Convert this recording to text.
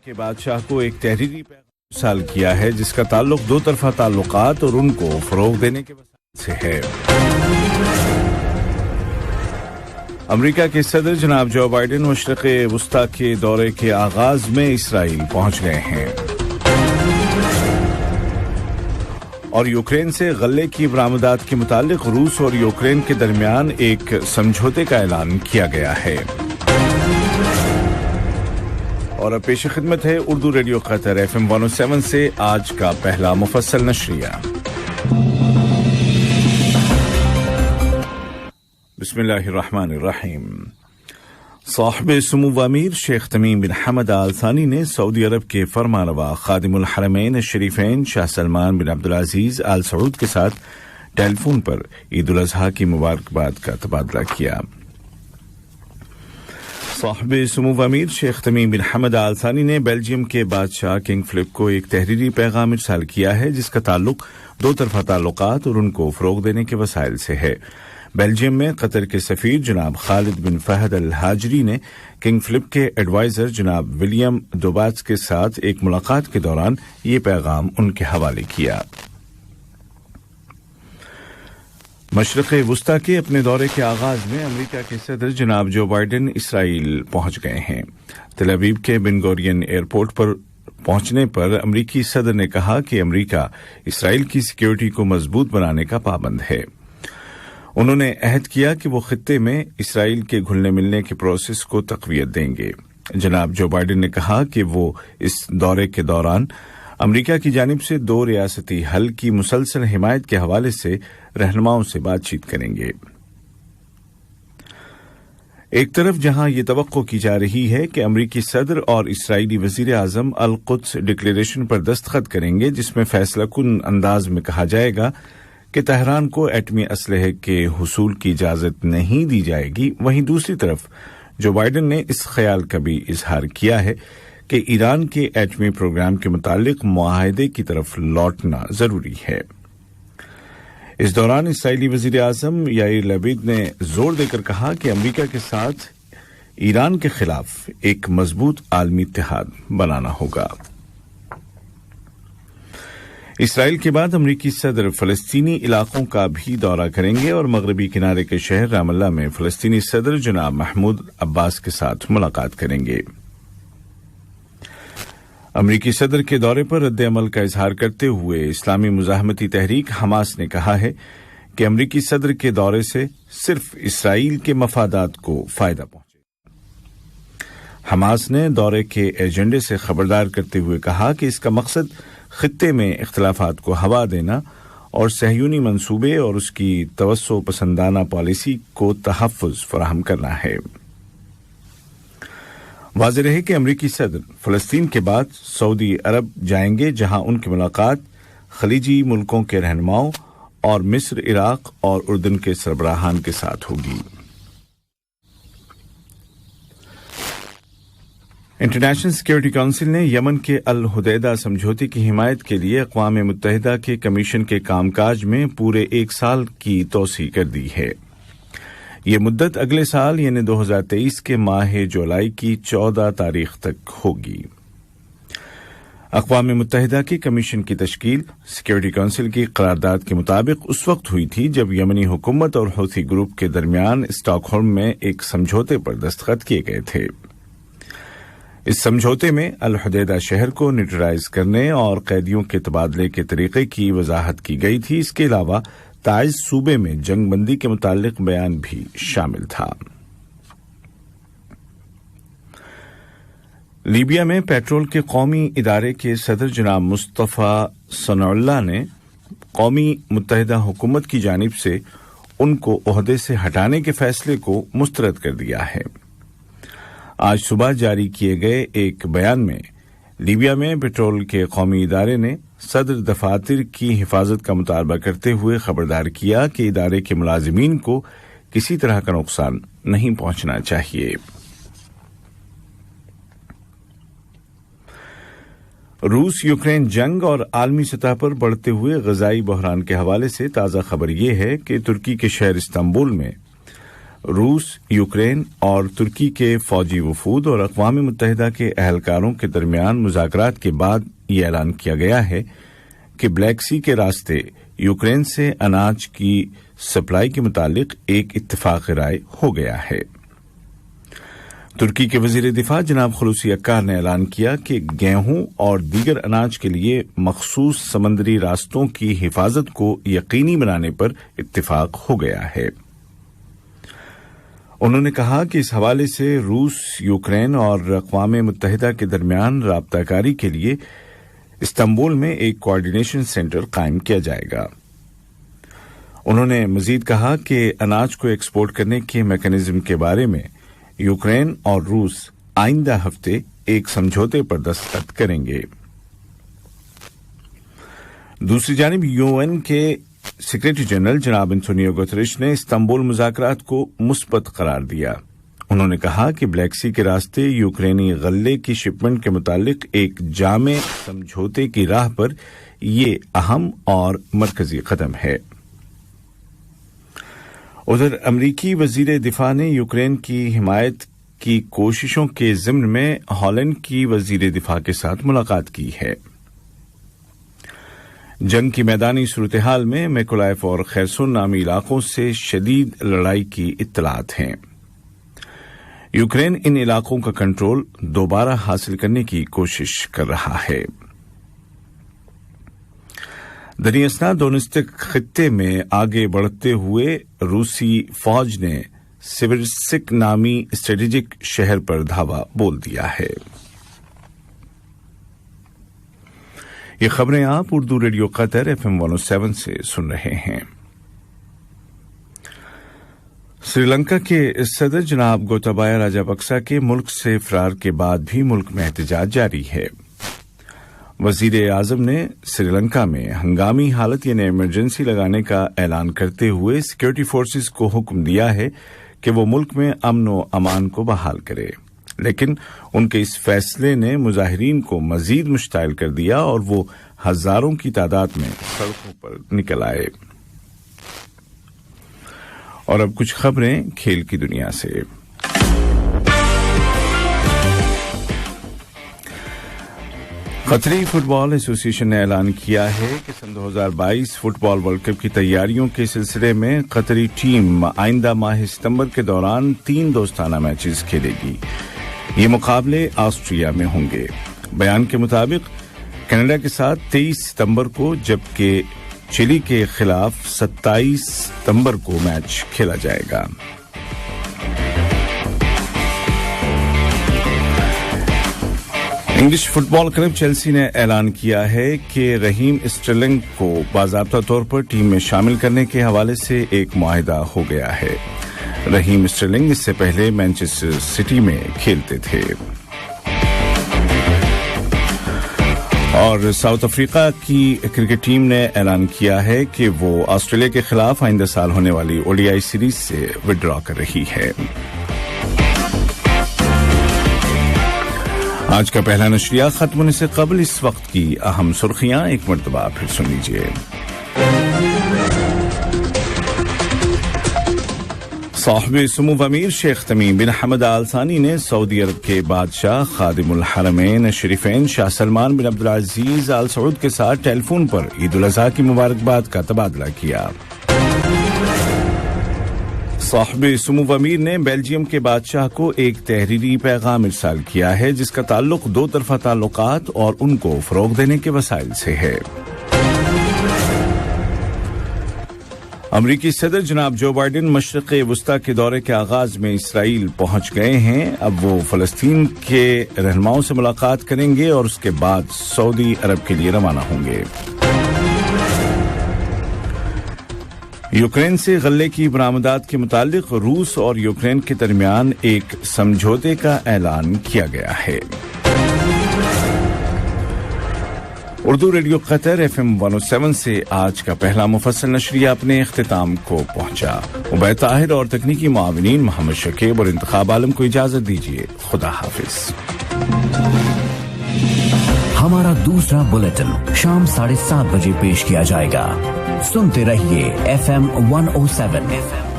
के बादशाह को एक तहरीरी पैगाम इरसाल किया है जिसका ताल्लुक दो तरफा ताल्लुकात और उनको फरोग देने के वसाइल से है। अमेरिका के सदर जनाब जो बाइडेन मशरिक़ वस्ता के दौरे के आगाज में इसराइल पहुंच गए हैं और यूक्रेन से गल्ले की बरामदात के मुतालिक रूस और यूक्रेन के दरमियान एक समझौते का ऐलान किया गया है। और अब पेश खिदमत है उर्दू रेडियो कतर FM 107 से आज का पहला मुफस्सल नशरिया। बिस्मिल्लाहिर्रहमानिर्रहीम। साहिब सुमू अमीर शेख तमीम बिन हमद आल थानी ने सऊदी अरब के फरमानवा खादिमुल हरमैन शरीफैन शाह सलमान बिन अब्दुल अजीज आल सऊद के साथ टेलीफोन पर ईद उल अजहा की मुबारकबाद का तबादला किया। साहिब सुमू अमीर शेख तमीम बिन हमद आल थानी ने बेल्जियम के बादशाह किंग फिलिप को एक तहरीरी पैगाम इरसाल किया है जिसका ताल्लुक दो तरफा ताल्लुकात और उनको फरोग देने के वसाइल से है। बेल्जियम में कतर के सफीर जनाब खालिद बिन फहद अल हाजरी ने किंग फिलिप के एडवाइजर जनाब विलियम दोबाट्स के साथ एक मुलाकात के दौरान ये पैगाम उनके हवाले किया। मशरिक़ वस्ता के अपने दौरे के आगाज में अमेरिका के सदर जनाब जो बाइडेन इसराइल पहुंच गए हैं। तेल अवीव के बिन गोरियन एयरपोर्ट पर पहुंचने पर अमरीकी सदर ने कहा कि अमेरिका इसराइल की सिक्योरिटी को मजबूत बनाने का पाबंद है। उन्होंने अहद किया कि वो खित्ते में इसराइल के घुलने मिलने के प्रोसेस को तक़वियत देंगे। जनाब जो बाइडेन ने कहा कि वो इस दौरे के दौरान अमेरिका की जानिब से दो रियासती हल की मुसलसल हिमायत के हवाले से रहनुमाओं से बातचीत करेंगे। एक तरफ जहां ये तवक्को की जा रही है कि अमरीकी सदर और इसराइली वजीर आजम अल कुद्स डिक्लेरेशन पर दस्तखत करेंगे जिसमें फैसलाकुन अंदाज में कहा जाएगा कि तेहरान को एटमी असलहे के हुसूल की इजाजत नहीं दी जाएगी, वहीं दूसरी तरफ जो बाइडेन ने इस ख्याल का भी इजहार किया है कि ईरान के एटमी प्रोग्राम के मुतालिक मुआहदे की तरफ लौटना जरूरी है। इस दौरान इसराइली वजीर आजम याइर लपीद ने जोर देकर कहा कि अमेरिका के साथ ईरान के खिलाफ एक मजबूत आलमी इत्तेहाद बनाना होगा। इसराइल के बाद अमरीकी सदर फलस्तीनी इलाकों का भी दौरा करेंगे और मगरबी किनारे के शहर रामल्ला में फलस्तीनी सदर जनाब महमूद अब्बास के साथ मुलाकात करेंगे। अमरीकी सदर के दौरे पर रद्द अमल का इजहार करते हुए इस्लामी मुजाहमती तहरीक हमास ने कहा है कि अमरीकी सदर के दौरे से सिर्फ इसराइल के मफादात को फायदा पहुंचेगा। हमास ने दौरे के एजेंडे से खबरदार करते हुए कहा कि इसका मकसद खित्ते में इख्तिलाफात को हवा देना और सहयूनी मंसूबे और उसकी तवस्सो पसंदाना पॉलिसी को तहफ़्फ़ुज़ फराहम करना है। वाज़ेह रहे कि अमरीकी सदर फ़लस्तीन के बाद सऊदी अरब जाएंगे जहां उनकी मुलाकात खलीजी मुल्कों के रहनुमाओं और मिस्र, इराक और उर्दन के सरबराहान के साथ होगी। इंटरनेशनल सिक्योरिटी काउंसिल ने यमन के अल हुदैदा समझौते की हिमायत के लिए अक़वाम मुत्तहिदा के कमीशन के कामकाज में पूरे एक साल की तोसी कर दी है। ये मुद्दत अगले साल यानी 2023 के माह जुलाई की 14 तारीख तक होगी। अक़वाम मुत्तहिदा के कमीशन की तश्कील सिक्योरिटी काउंसिल की करारदाद के मुताबिक उस वक्त हुई थी जब यमनी हुकूमत और हूथी ग्रुप के दरमियान स्टॉकहोल्म में एक समझौते पर दस्तखत किए गए थे। इस समझौते में अल हुदैदा शहर को न्यूट्रलाइज करने और कैदियों के तबादले के तरीके की वजाहत की गई थी। इसके अलावा ताइज सूबे में जंगबंदी के मुतालिक बयान भी शामिल था। लीबिया में पेट्रोल के कौमी इदारे के सदर जनाब मुस्तफा सनाउल्लाह ने कौमी मुत्तहिदा हुकूमत की जानिब से उनको ओहदे से हटाने के फैसले को मुस्तरद कर दिया है। आज सुबह जारी किए गए एक बयान में लीबिया में पेट्रोल के कौमी इदारे ने सदर दफातर की हिफाजत का मुतालबा करते हुए खबरदार किया कि इदारे के मुलाजिमीन को किसी तरह का नुकसान नहीं पहुंचना चाहिए। रूस यूक्रेन जंग और आलमी सतह पर बढ़ते हुए गजाई बहरान के हवाले से ताज़ा खबर यह है कि तुर्की के शहर इस्तांबुल में रूस, यूक्रेन और तुर्की के फौजी वफूद और अक़वाम मुत्तहिदा के अहलकारों के दरमियान मुज़ाकरात के बाद ये ऐलान किया गया है कि ब्लैक सी के रास्ते यूक्रेन से अनाज की सप्लाई के मुतालिक एक इत्तिफाक राय हो गया है। तुर्की के वजीर दिफा जनाब खलूसी अक्कार ने ऐलान किया कि गेहूं और दीगर अनाज के लिए मखसूस समंदरी रास्तों की हिफाजत को यकीनी बनाने पर इत्तिफाक हो गया है। उन्होंने कहा कि इस हवाले से रूस, यूक्रेन और अक़वाम मुत्तहिदा के दरमियान राब्ताकारी के लिए इस्तांबुल में एक कोऑर्डिनेशन सेंटर कायम किया जाएगा। उन्होंने मजीद कहा कि अनाज को एक्सपोर्ट करने के मैकेनिज्म के बारे में यूक्रेन और रूस आइंदा हफ्ते एक समझौते पर दस्तखत करेंगे। दूसरी जानिब यूएन के सेक्रेटरी जनरल जनाब एंटोनियो गुतरेश ने इस्तांबुल मुज़ाकरात को मुस्बत करार दिया। उन्होंने कहा कि ब्लैक सी के रास्ते यूक्रेनी गल्ले की शिपमेंट के मुतालिक एक जामे समझौते की राह पर ये अहम और मरकजी कदम है। उधर अमरीकी वजीर दिफा ने यूक्रेन की हिमायत की कोशिशों के ज़िम्न में हॉलैंड की वजीर दिफा के साथ मुलाकात की है। जंग की मैदानी सूरत हाल में मैकोलाइफ और खैरसुन नामी इलाकों से शदीद लड़ाई की इत्तलात हैं। यूक्रेन इन इलाकों का कंट्रोल दोबारा हासिल करने की कोशिश कर रहा है। दरियास्ना डोनेस्टिक खित्ते में आगे बढ़ते हुए रूसी फौज ने सिविरसिक नामी स्ट्रेटेजिक शहर पर धावा बोल दिया है। ये खबरें आप उर्दू रेडियो कतर FM 107 से सुन रहे हैं। श्रीलंका के सदर जनाब गोताबाया राजापक्सा के मुल्क से फरार के बाद भी मुल्क में एहतजाज जारी है। वजीर आजम ने श्रीलंका में हंगामी हालत यानी इमरजेंसी लगाने का ऐलान करते हुए सिक्योरिटी फोर्सेस को हुक्म दिया है कि वो मुल्क में अमन व अमान को बहाल करे, लेकिन उनके इस फैसले ने मुजाहिरीन को मजीद मुश्ताइल कर दिया और वो हजारों की तादाद में सड़कों पर निकल आए। और अब कुछ खबरें खेल की दुनिया से। कतरी फुटबॉल एसोसिएशन ने ऐलान किया है कि सन 2022 फुटबॉल वर्ल्ड कप की तैयारियों के सिलसिले में कतरी टीम आइंदा माह सितंबर के दौरान 3 दोस्ताना मैचेस खेलेगी। ये मुकाबले ऑस्ट्रिया में होंगे। बयान के मुताबिक कनाडा के साथ 23 सितंबर को, जबकि चिली के खिलाफ 27 सितंबर को मैच खेला जाएगा। इंग्लिश फुटबॉल क्लब चेल्सी ने ऐलान किया है कि रहीम स्टर्लिंग को बाज़ाब्ता तौर पर टीम में शामिल करने के हवाले से एक मुआहिदा हो गया है। रहीम स्टर्लिंग इससे पहले मैनचेस्टर सिटी में खेलते थे। और साउथ अफ्रीका की क्रिकेट टीम ने ऐलान किया है कि वो ऑस्ट्रेलिया के खिलाफ आइंदा साल होने वाली ओडीआई सीरीज से विड्रॉ कर रही है। आज का पहला नशरिया खत्म होने से कबल इस वक्त की अहम सुर्खियां एक मरतबा फिर सुन लीजिए। साहिब सुमू अमीर शेख तमीम बिन हमद आल सानी ने सऊदी अरब के बादशाह खादिमुल हरमैन शरीफैन शाह सलमान बिन अब्दुल अजीज आल सऊद के साथ टेलीफोन पर ईद उल अज़हा की मुबारकबाद का तबादला किया। साहिब सुमू अमीर ने बेल्जियम के बादशाह को एक तहरीरी पैगाम इरसाल किया है जिसका ताल्लुक दो तरफा ताल्लुकात और उनको फरोग देने के वसाइल से है। अमरीकी सदर जनाब जो बाइडेन मशरिक़ वुस्ता के दौरे के आगाज में इसराइल पहुंच गए हैं। अब वो फलस्तीन के रहनुमाओं से मुलाकात करेंगे और उसके बाद सऊदी अरब के लिए रवाना होंगे। यूक्रेन से गल्ले की बरामदात के मुतालिक रूस और यूक्रेन के दरमियान एक समझौते का ऐलान किया गया है। उर्दू रेडियो कतर FM 107 से आज का पहला मुफस्सल नशरिया अपने इख्तिताम को पहुंचा। उबैद ताहिर और तकनीकी मुआविनीन मोहम्मद शकीब और इंतखाब आलम को इजाजत दीजिए। खुदा हाफिज। हमारा दूसरा बुलेटिन शाम 7:30 बजे पेश किया जाएगा। सुनते रहिए FM 107